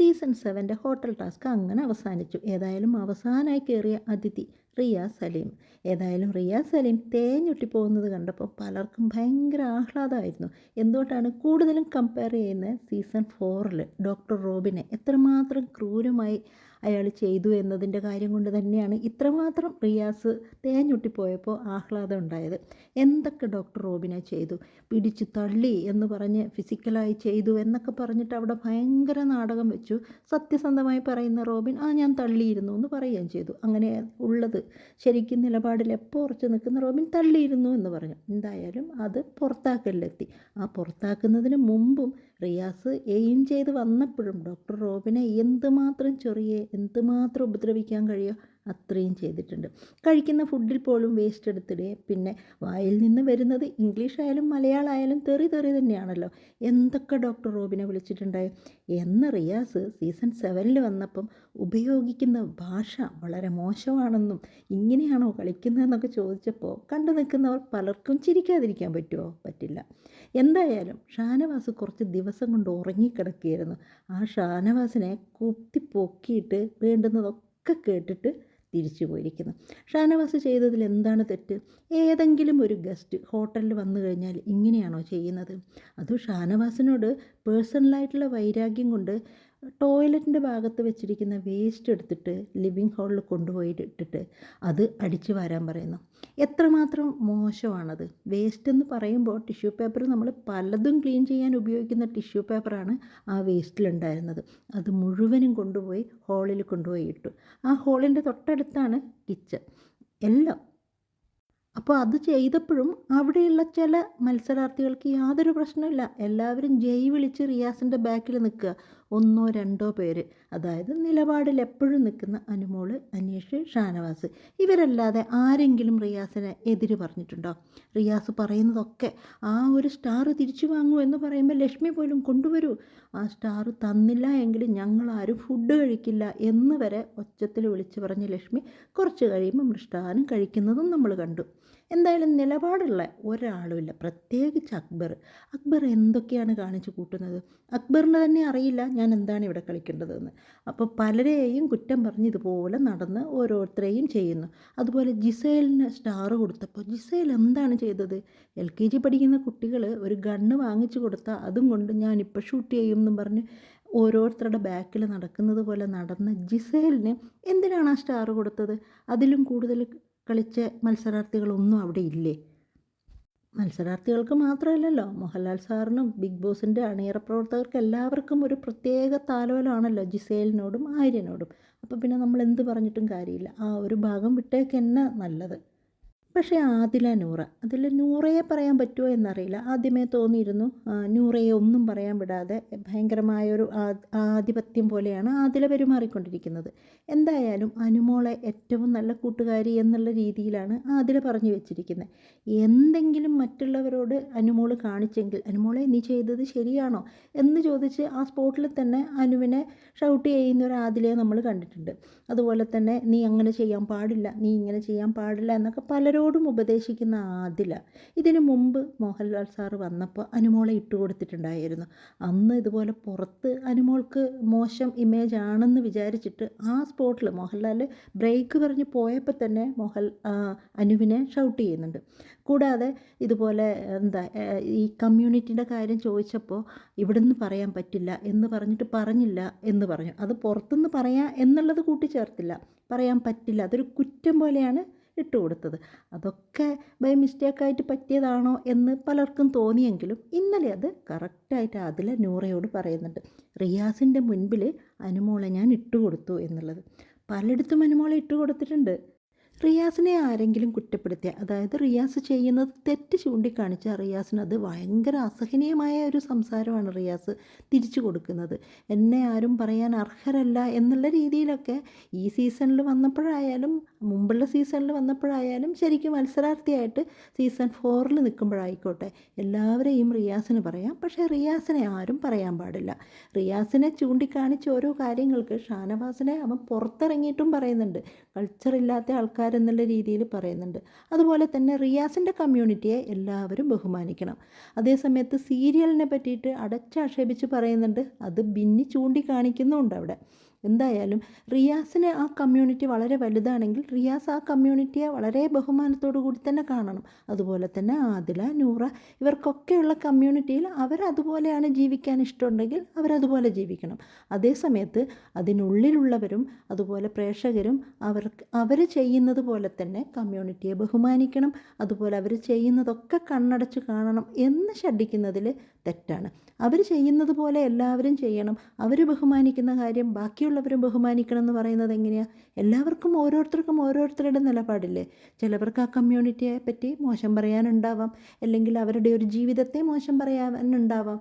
Season 7 hotel task അങ്ങനെ അവസാനിച്ചു. ഏതായാലും അവസാനമായി കയറിയ അതിഥി റിയാസ് സലീം. ഏതായാലും റിയാസ് സലീം തേഞ്ഞൊട്ടി പോകുന്നത് കണ്ടപ്പോൾ പലർക്കും ഭയങ്കര ആഹ്ലാദമായിരുന്നു. എന്തുകൊണ്ടാണ് കൂടുതലും കമ്പയർ ചെയ്യുന്നത് സീസൺ 4 ഡോക്ടർ റോബിനെ എത്രമാത്രം ക്രൂരമായി അയാൾ ചെയ്തു എന്നതിൻ്റെ കാര്യം കൊണ്ട് തന്നെയാണ് ഇത്രമാത്രം റിയാസ് തേഞ്ഞൊട്ടിപ്പോയപ്പോൾ ആഹ്ലാദം ഉണ്ടായത്. എന്തൊക്കെ ഡോക്ടർ റോബിനെ ചെയ്തു, പിടിച്ചു തള്ളി എന്ന് പറഞ്ഞ് ഫിസിക്കലായി ചെയ്തു എന്നൊക്കെ പറഞ്ഞിട്ട് അവിടെ ഭയങ്കര നാടകം വെച്ചു. സത്യസന്ധമായി പറയുന്ന റോബിൻ ഞാൻ തള്ളിയിരുന്നു എന്ന് പറയുകയും ചെയ്തു. അങ്ങനെ ഉള്ളത് ശരിക്കും നിലപാടിൽ എപ്പോൾ ഉറച്ചു നിൽക്കുന്ന റോബിൻ തള്ളിയിരുന്നു എന്ന് പറഞ്ഞു. എന്തായാലും അത് പുറത്താക്കലിലെത്തി. ആ പുറത്താക്കുന്നതിന് മുമ്പും റിയാസ് എയിം ചെയ്ത് വന്നപ്പോഴും ഡോക്ടർ റോബിനെ എന്തുമാത്രം എന്തുമാത്രം ഉപദ്രവിക്കാൻ കഴിയുമോ അത്രയും ചെയ്തിട്ടുണ്ട്. കഴിക്കുന്ന ഫുഡിൽ പോലും വേസ്റ്റ് എടുത്തിടുക, പിന്നെ വായിൽ നിന്ന് വരുന്നത് ഇംഗ്ലീഷ് ആയാലും മലയാളമായാലും തെറി തന്നെയാണല്ലോ. എന്തൊക്കെ ഡോക്ടർ റോബിനെ വിളിച്ചിട്ടുണ്ടായി എന്ന് റിയാസ് സീസൺ 7 വന്നപ്പം ഉപയോഗിക്കുന്ന ഭാഷ വളരെ മോശമാണെന്നും ഇങ്ങനെയാണോ കളിക്കുന്നതെന്നൊക്കെ ചോദിച്ചപ്പോൾ കണ്ടു നിൽക്കുന്നവർ പലർക്കും ചിരിക്കാതിരിക്കാൻ പറ്റുമോ? പറ്റില്ല. എന്തായാലും ഷാനവാസ് കുറച്ച് ദിവസം കൊണ്ട് ഉറങ്ങിക്കിടക്കുകയായിരുന്നു. ആ ഷാനവാസിനെ കുത്തിപ്പൊക്കിയിട്ട് വേണ്ടുന്നതൊക്കെ കേട്ടിട്ട് തിരിച്ചു പോയിരിക്കുന്നു. ഷാനവാസ് ചെയ്തതിൽ എന്താണ് തെറ്റ്? ഏതെങ്കിലും ഒരു ഗസ്റ്റ് ഹോട്ടലിൽ വന്നു കഴിഞ്ഞാൽ ഇങ്ങനെയാണോ ചെയ്യുന്നത്? അതും ഷാനവാസിനോട് പേഴ്സണലായിട്ടുള്ള വൈരാഗ്യം കൊണ്ട് ടോയ്ലറ്റിൻ്റെ ഭാഗത്ത് വെച്ചിരിക്കുന്ന വേസ്റ്റ് എടുത്തിട്ട് ലിവിങ് ഹാളിൽ കൊണ്ടുപോയി ഇട്ടിട്ട് അത് അടിച്ചു വാരാൻ പറയുന്നു. എത്രമാത്രം മോശമാണത്. വേസ്റ്റ് എന്ന് പറയുമ്പോൾ ടിഷ്യൂ പേപ്പർ നമ്മൾ പലതും ക്ലീൻ ചെയ്യാൻ ഉപയോഗിക്കുന്ന ടിഷ്യൂ പേപ്പറാണ് ആ വേസ്റ്റിലുണ്ടായിരുന്നത്. അത് മുഴുവനും കൊണ്ടുപോയി ഹാളിൽ കൊണ്ടുപോയി ഇട്ടു. ആ ഹാളിൻ്റെ തൊട്ടടുത്താണ് കിച്ചൺ എല്ലാം. അപ്പോൾ അത് ചെയ്തപ്പോഴും അവിടെയുള്ള ചില മത്സരാർത്ഥികൾക്ക് യാതൊരു പ്രശ്നമില്ല. എല്ലാവരും ജയ് വിളിച്ച് റിയാസിൻ്റെ ബാക്കിൽ നിൽക്കുക. 1-2 പേര്, അതായത് നിലപാടിൽ എപ്പോഴും നിൽക്കുന്ന അനുമോള്, അനീഷ്, ഷാനവാസ്, ഇവരല്ലാതെ ആരെങ്കിലും റിയാസിനെ എതിര് പറഞ്ഞിട്ടുണ്ടോ? റിയാസ് പറയുന്നതൊക്കെ ആ ഒരു സ്റ്റാർ തിരിച്ചു വാങ്ങൂ എന്ന് പറയുമ്പോൾ ലക്ഷ്മി പോലും കൊണ്ടുവരൂ, ആ സ്റ്റാർ തന്നില്ല എങ്കിൽ ഞങ്ങളാരും ഫുഡ് കഴിക്കില്ല എന്ന് വരെ ഒച്ചത്തിൽ വിളിച്ച് പറഞ്ഞ ലക്ഷ്മി കുറച്ച് കഴിയുമ്പോൾ മൃഷ്ടാനം കഴിക്കുന്നതും നമ്മൾ കണ്ടു. എന്തായാലും നിലപാടുള്ള ഒരാളുമില്ല, പ്രത്യേകിച്ച് അക്ബർ എന്തൊക്കെയാണ് കാണിച്ചു കൂട്ടുന്നത്. അക്ബറിന് തന്നെ അറിയില്ല ഞാൻ എന്താണ് ഇവിടെ കളിക്കേണ്ടതെന്ന്. അപ്പോൾ പലരെയും കുറ്റം പറഞ്ഞ് ഇതുപോലെ നടന്ന് ഓരോരുത്തരെയും ചെയ്യുന്നു. അതുപോലെ ജിസേലിന് സ്റ്റാർ കൊടുത്തപ്പോൾ ജിസേൽ എന്താണ് ചെയ്തത്? LKG പഠിക്കുന്ന കുട്ടികൾ ഒരു ഗണ്ണ് വാങ്ങിച്ചു കൊടുത്താൽ അതും കൊണ്ട് ഞാനിപ്പോൾ ഷൂട്ട് ചെയ്യും എന്നും പറഞ്ഞ് ഓരോരുത്തരുടെ ബാക്കിൽ നടക്കുന്നത് പോലെ നടന്ന ജിസേലിന് എന്തിനാണ് ആ സ്റ്റാർ കൊടുത്തത്? അതിലും കൂടുതൽ കളിച്ച മത്സരാർത്ഥികളൊന്നും അവിടെ ഇല്ലേ? മത്സരാർത്ഥികൾക്ക് മാത്രമല്ലല്ലോ, മോഹൻലാൽ സാറിനും ബിഗ് ബോസിൻ്റെ അണിയറ പ്രവർത്തകർക്ക് എല്ലാവർക്കും ഒരു പ്രത്യേക താലോലമാണല്ലോ ജിസേലിനോടും ആര്യനോടും. അപ്പോൾ പിന്നെ നമ്മൾ എന്ത് പറഞ്ഞിട്ടും കാര്യമില്ല. ആ ഒരു ഭാഗം വിട്ടേക്ക് തന്നെ നല്ലത്. പക്ഷേ അതിൽ നൂറയെ പറയാൻ പറ്റുമോ എന്നറിയില്ല. ആദ്യമേ തോന്നിയിരുന്നു നൂറയെ ഒന്നും പറയാൻ വിടാതെ ഭയങ്കരമായൊരു ആധിപത്യം പോലെയാണ് ആദില പെരുമാറിക്കൊണ്ടിരിക്കുന്നത്. എന്തായാലും അനുമോളെ ഏറ്റവും നല്ല കൂട്ടുകാരി എന്നുള്ള രീതിയിലാണ് ആദില പറഞ്ഞു വെച്ചിരിക്കുന്നത്. എന്തെങ്കിലും മറ്റുള്ളവരോട് അനുമോൾ കാണിച്ചെങ്കിൽ അനുമോളെ നീ ചെയ്തത് ശരിയാണോ എന്ന് ചോദിച്ച് ആ സ്പോട്ടിൽ തന്നെ അനുവിനെ ഷൗട്ട് ചെയ്യുന്ന ഒരു ആദിലയെ നമ്മൾ കണ്ടിട്ടുണ്ട്. അതുപോലെ തന്നെ നീ അങ്ങനെ ചെയ്യാൻ പാടില്ല, നീ ഇങ്ങനെ ചെയ്യാൻ പാടില്ല എന്നൊക്കെ പലരോടും ഉപദേശിക്കുന്ന ആദില ഇതിനു മുമ്പ് മോഹൻലാൽ സാറ് വന്നപ്പോൾ അനുമോളെ ഇട്ടുകൊടുത്തിട്ടുണ്ടായിരുന്നു. അന്ന് ഇതുപോലെ പുറത്ത് അനുമോൾക്ക് മോശം ഇമേജ് ആണെന്ന് വിചാരിച്ചിട്ട് ആ സ്പോട്ടിൽ മോഹൻലാൽ ബ്രേക്ക് പറഞ്ഞ് പോയപ്പോൾ തന്നെ അനുവിനെ ഷൗട്ട് ചെയ്യുന്നുണ്ട്. കൂടാതെ ഇതുപോലെ ഈ കമ്മ്യൂണിറ്റിയുടെ കാര്യം ചോദിച്ചപ്പോൾ ഇവിടുന്ന് പറയാൻ പറ്റില്ല എന്ന് പറഞ്ഞിട്ട് പറഞ്ഞില്ല എന്ന് പറഞ്ഞു. അത് പുറത്തുനിന്ന് പറയാം എന്നുള്ളത് കൂട്ടിച്ചേർത്തില്ല, പറയാൻ പറ്റില്ല, അതൊരു കുറ്റം പോലെയാണ് ഇട്ടുകൊടുത്തത്. അതൊക്കെ ബൈ മിസ്റ്റേക്കായിട്ട് പറ്റിയതാണോ എന്ന് പലർക്കും തോന്നിയെങ്കിലും ഇന്നലെ അത് കറക്റ്റായിട്ട് അതിൽ നൂറയോട് പറയുന്നുണ്ട്. റിയാസിൻ്റെ മുൻപിൽ അനുമോളെ ഞാൻ ഇട്ടുകൊടുത്തു എന്നുള്ളത്. പലയിടത്തും അനുമോളെ ഇട്ടുകൊടുത്തിട്ടുണ്ട്. റിയാസിനെ ആരെങ്കിലും കുറ്റപ്പെടുത്തിയ, അതായത് റിയാസ് ചെയ്യുന്നത് തെറ്റ് ചൂണ്ടിക്കാണിച്ച റിയാസിന് അത് ഭയങ്കര അസഹനീയമായ ഒരു സംസാരമാണ് റിയാസ് തിരിച്ചു കൊടുക്കുന്നത്. എന്നെ ആരും പറയാൻ അർഹരല്ല എന്നുള്ള രീതിയിലൊക്കെ ഈ സീസണിൽ വന്നപ്പോഴായാലും മുമ്പുള്ള സീസണിൽ വന്നപ്പോഴായാലും ശരിക്കും മത്സരാർത്ഥിയായിട്ട് സീസൺ 4 നിൽക്കുമ്പോഴായിക്കോട്ടെ എല്ലാവരെയും റിയാസിന് പറയാം. പക്ഷേ റിയാസിനെ ആരും പറയാൻ പാടില്ല. റിയാസിനെ ചൂണ്ടിക്കാണിച്ച് ഓരോ കാര്യങ്ങൾക്ക് ഷാനവാസിനെ അവൻ പുറത്തിറങ്ങിയിട്ടും പറയുന്നുണ്ട്. കൾച്ചറില്ലാത്ത ആൾക്കാർ ആൾക്കാരെന്നുള്ള രീതിയിൽ പറയുന്നുണ്ട്. അതുപോലെ തന്നെ റിയാസിൻ്റെ കമ്മ്യൂണിറ്റിയെ എല്ലാവരും ബഹുമാനിക്കണം. അതേസമയത്ത് സീരിയലിനെ പറ്റിയിട്ട് അടച്ചാക്ഷേപിച്ച് പറയുന്നുണ്ട്. അത് ബിന്നി ചൂണ്ടിക്കാണിക്കുന്നുമുണ്ട് അവിടെ. എന്തായാലും റിയാസിന് ആ കമ്മ്യൂണിറ്റി വളരെ വലുതാണെങ്കിൽ റിയാസ് ആ കമ്മ്യൂണിറ്റിയെ വളരെ ബഹുമാനത്തോടു കൂടി തന്നെ കാണണം. അതുപോലെ തന്നെ ആദില, നൂറ ഇവർക്കൊക്കെയുള്ള കമ്മ്യൂണിറ്റിയിൽ അവരതുപോലെയാണ് ജീവിക്കാൻ ഇഷ്ടമുണ്ടെങ്കിൽ അവരതുപോലെ ജീവിക്കണം. അതേസമയത്ത് അതിനുള്ളിലുള്ളവരും അതുപോലെ പ്രേക്ഷകരും അവർ ചെയ്യുന്നത് പോലെ തന്നെ കമ്മ്യൂണിറ്റിയെ ബഹുമാനിക്കണം. അതുപോലെ അവർ ചെയ്യുന്നതൊക്കെ കണ്ണടച്ച് കാണണം എന്ന് ശഠിക്കുന്നതിൽ തെറ്റാണ്. അവർ ചെയ്യുന്നത് പോലെ എല്ലാവരും ചെയ്യണം. അവർ ബഹുമാനിക്കുന്ന കാര്യം ബാക്കിയുള്ളവരും ബഹുമാനിക്കണം എന്ന് പറയുന്നത് എങ്ങനെയാണ്? എല്ലാവർക്കും ഓരോരുത്തർക്കും ഓരോരുത്തരുടെ നിലപാടില്ലേ? ചിലവർക്ക് ആ കമ്മ്യൂണിറ്റിയെ പറ്റി മോശം പറയാനുണ്ടാവാം, അല്ലെങ്കിൽ അവരുടെ ഒരു ജീവിതത്തെ മോശം പറയാനുണ്ടാവാം.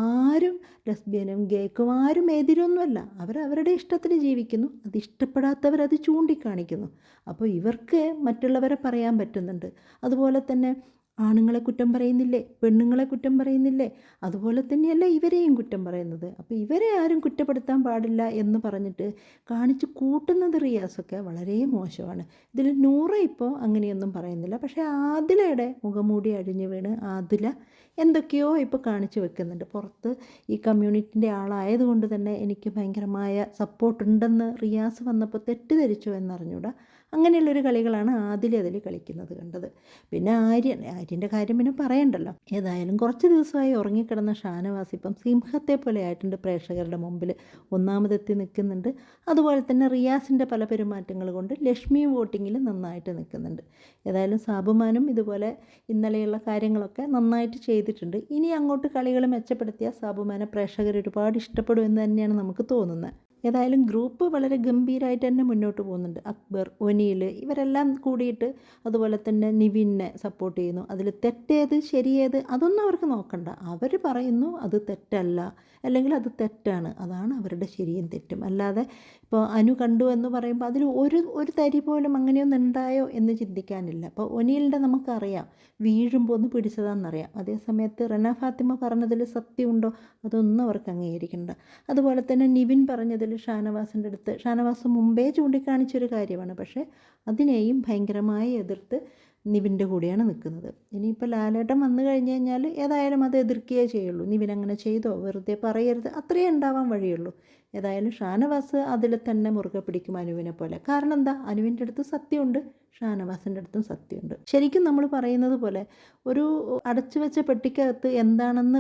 ആരും ലെസ്ബിയനും ഗേക്കും ആരും എതിരൊന്നുമല്ല. അവരവരുടെ ഇഷ്ടത്തിന് ജീവിക്കുന്നു. അത് ഇഷ്ടപ്പെടാത്തവരത് ചൂണ്ടിക്കാണിക്കുന്നു. അപ്പോൾ ഇവർക്ക് മറ്റുള്ളവരെ പറയാൻ പറ്റുന്നുണ്ട്. അതുപോലെ തന്നെ ആണുങ്ങളെ കുറ്റം പറയുന്നില്ലേ, പെണ്ണുങ്ങളെ കുറ്റം പറയുന്നില്ലേ, അതുപോലെ തന്നെയല്ല ഇവരെയും കുറ്റം പറയുന്നത്. അപ്പോൾ ഇവരെ ആരും കുറ്റപ്പെടുത്താൻ പാടില്ല എന്ന് പറഞ്ഞിട്ട് കാണിച്ച് കൂട്ടുന്നത് റിയാസൊക്കെ വളരെ മോശമാണ്. ഇതിൽ നൂറ ഇപ്പോൾ അങ്ങനെയൊന്നും പറയുന്നില്ല. പക്ഷേ ആദിലയുടെ മുഖംമൂടി അഴിഞ്ഞു വീണ് ആദില എന്തൊക്കെയോ ഇപ്പോൾ കാണിച്ചു വെക്കുന്നുണ്ട്. പുറത്ത് ഈ കമ്മ്യൂണിറ്റിൻ്റെ ആളായതുകൊണ്ട് തന്നെ എനിക്ക് ഭയങ്കരമായ സപ്പോർട്ടുണ്ടെന്ന് റിയാസ് വന്നപ്പോൾ തെറ്റിദ്ധരിച്ചോ എന്നറിഞ്ഞൂടാ. അങ്ങനെയുള്ളൊരു കളികളാണ് ആദില അതിൽ കളിക്കുന്നത് കണ്ടത്. പിന്നെ ആര്യൻ്റെ കാര്യം പിന്നെ പറയണ്ടല്ലോ. ഏതായാലും കുറച്ച് ദിവസമായി ഉറങ്ങിക്കിടന്ന ഷാനവാസ് ഇപ്പം സിംഹത്തെ പോലെ ആയിട്ടുണ്ട്. പ്രേക്ഷകരുടെ മുമ്പിൽ ഒന്നാമതെത്തി നിൽക്കുന്നുണ്ട്. അതുപോലെ തന്നെ റിയാസിൻ്റെ പല പെരുമാറ്റങ്ങൾ കൊണ്ട് ലക്ഷ്മി വോട്ടിങ്ങിൽ നന്നായിട്ട് നിൽക്കുന്നുണ്ട്. ഏതായാലും സാബുമാനും ഇതുപോലെ ഇന്നലെയുള്ള കാര്യങ്ങളൊക്കെ നന്നായിട്ട് ചെയ്തിട്ടുണ്ട്. ഇനി അങ്ങോട്ട് കളികൾ മെച്ചപ്പെടുത്തിയ സാബുമാനെ പ്രേക്ഷകർ ഒരുപാട് ഇഷ്ടപ്പെടും എന്ന് തന്നെയാണ് നമുക്ക് തോന്നുന്നത്. ഏതായാലും ഗ്രൂപ്പ് വളരെ ഗംഭീരമായിട്ട് തന്നെ മുന്നോട്ട് പോകുന്നുണ്ട്. അക്ബർ, ഒനീൽ ഇവരെല്ലാം കൂടിയിട്ട് അതുപോലെ തന്നെ നിവിനെ സപ്പോർട്ട് ചെയ്യുന്നു. അതിൽ തെറ്റേത് ശരിയേത് അതൊന്നും അവർക്ക് നോക്കണ്ട. അവർ പറയുന്നു അത് തെറ്റല്ല, അല്ലെങ്കിൽ അത് തെറ്റാണ്. അതാണ് അവരുടെ ശരിയും തെറ്റും. അല്ലാതെ ഇപ്പോൾ അനു കണ്ടു എന്ന് പറയുമ്പോൾ അതിൽ ഒരു തരി പോലും അങ്ങനെയൊന്നും ഉണ്ടായോ എന്ന് ചിന്തിക്കാനില്ല. അപ്പോൾ ഒനീലിൻ്റെ നമുക്കറിയാം വീഴുമ്പോൾ ഒന്ന് പിടിച്ചതാണെന്നറിയാം. അതേസമയത്ത് റന ഫാത്തിമ പറഞ്ഞതിൽ സത്യമുണ്ടോ അതൊന്നും അവർക്ക് അംഗീകരിക്കണ്ട. അതുപോലെ തന്നെ നിവിൻ പറഞ്ഞതിൽ ഷാനവാസിൻ്റെ അടുത്ത് ഷാനവാസ് മുമ്പേ ചൂണ്ടിക്കാണിച്ചൊരു കാര്യമാണ്. പക്ഷേ അതിനെയും ഭയങ്കരമായി എതിർത്ത് നിവിൻ്റെ കൂടെയാണ് നിൽക്കുന്നത്. ഇനിയിപ്പോൾ ലാലേട്ടൻ വന്നു കഴിഞ്ഞ് കഴിഞ്ഞാൽ ഏതായാലും അത് എതിർക്കുകയേ ചെയ്യുള്ളൂ. നിവിൻ അങ്ങനെ ചെയ്തോ വെറുതെ പറയരുത് അത്രയേ ഉണ്ടാവാൻ വഴിയുള്ളൂ. ഏതായാലും ഷാനവാസ് അതിൽ തന്നെ മുറുകെ പിടിക്കും അനുവിനെ പോലെ. കാരണം എന്താ, അനുവിൻ്റെ അടുത്ത് സത്യമുണ്ട്, ഷാനവാസിൻ്റെ അടുത്തും സത്യമുണ്ട്. ശരിക്കും നമ്മൾ പറയുന്നത് പോലെ ഒരു അടച്ചു വെച്ച പെട്ടിക്കകത്ത് എന്താണെന്ന്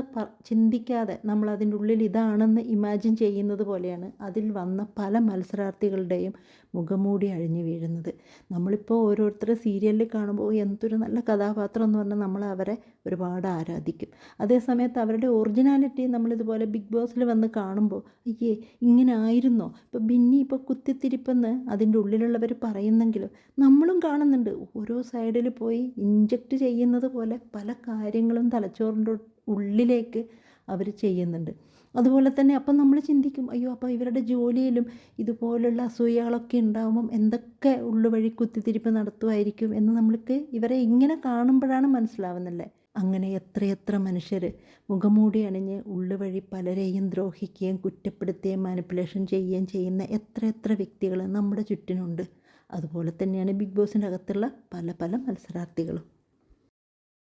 ചിന്തിക്കാതെ നമ്മൾ അതിൻ്റെ ഉള്ളിൽ ഇതാണെന്ന് ഇമാജിൻ ചെയ്യുന്നത് പോലെയാണ് അതിൽ വന്ന പല മത്സരാർത്ഥികളുടെയും മുഖംമൂടി അഴിഞ്ഞു വീഴുന്നത്. നമ്മളിപ്പോൾ ഓരോരുത്തരെ സീരിയലിൽ കാണുമ്പോൾ എന്തൊരു നല്ല കഥാപാത്രം എന്ന് പറഞ്ഞാൽ നമ്മൾ അവരെ ഒരുപാട് ആരാധിക്കും. അതേസമയത്ത് അവരുടെ ഒറിജിനാലിറ്റി നമ്മളിതുപോലെ ബിഗ് ബോസിൽ വന്ന് കാണുമ്പോൾ അയ്യേ ഇങ്ങനെ ആയിരുന്നോ, ഇപ്പോൾ ബിന്നി ഇപ്പോൾ കുത്തിത്തിരിപ്പെന്ന് അതിൻ്റെ ഉള്ളിലുള്ളവർ പറയുന്നെങ്കിലും നമ്മളും കാണുന്നുണ്ട്. ഓരോ സൈഡിൽ പോയി ഇഞ്ചക്ട് ചെയ്യുന്നത് പോലെ പല കാര്യങ്ങളും തലച്ചോറിൻ്റെ ഉള്ളിലേക്ക് അവർ ചെയ്യുന്നുണ്ട്. അതുപോലെ തന്നെ അപ്പം നമ്മൾ ചിന്തിക്കും അയ്യോ അപ്പോൾ ഇവരുടെ ജോലിയിലും ഇതുപോലുള്ള അസൂയകളൊക്കെ ഉണ്ടാകുമ്പം എന്തൊക്കെ ഉള്ളുവഴി കുത്തിത്തിരിപ്പ് നടത്തുമായിരിക്കും എന്ന് നമ്മൾക്ക് ഇവരെ ഇങ്ങനെ കാണുമ്പോഴാണ് മനസ്സിലാവുന്നല്ലേ. അങ്ങനെ എത്രയെത്ര മനുഷ്യർ മുഖംമൂടി അണിഞ്ഞ് ഉള്ളുവഴി പലരെയും ദ്രോഹിക്കുകയും കുറ്റപ്പെടുത്തുകയും മാനിപ്പുലേഷൻ ചെയ്യുകയും ചെയ്യുന്ന എത്ര വ്യക്തികൾ നമ്മുടെ ചുറ്റിനുണ്ട്. അതുപോലെ തന്നെയാണ് ബിഗ് ബോസിൻ്റെ അകത്തുള്ള പല മത്സരാർത്ഥികളും.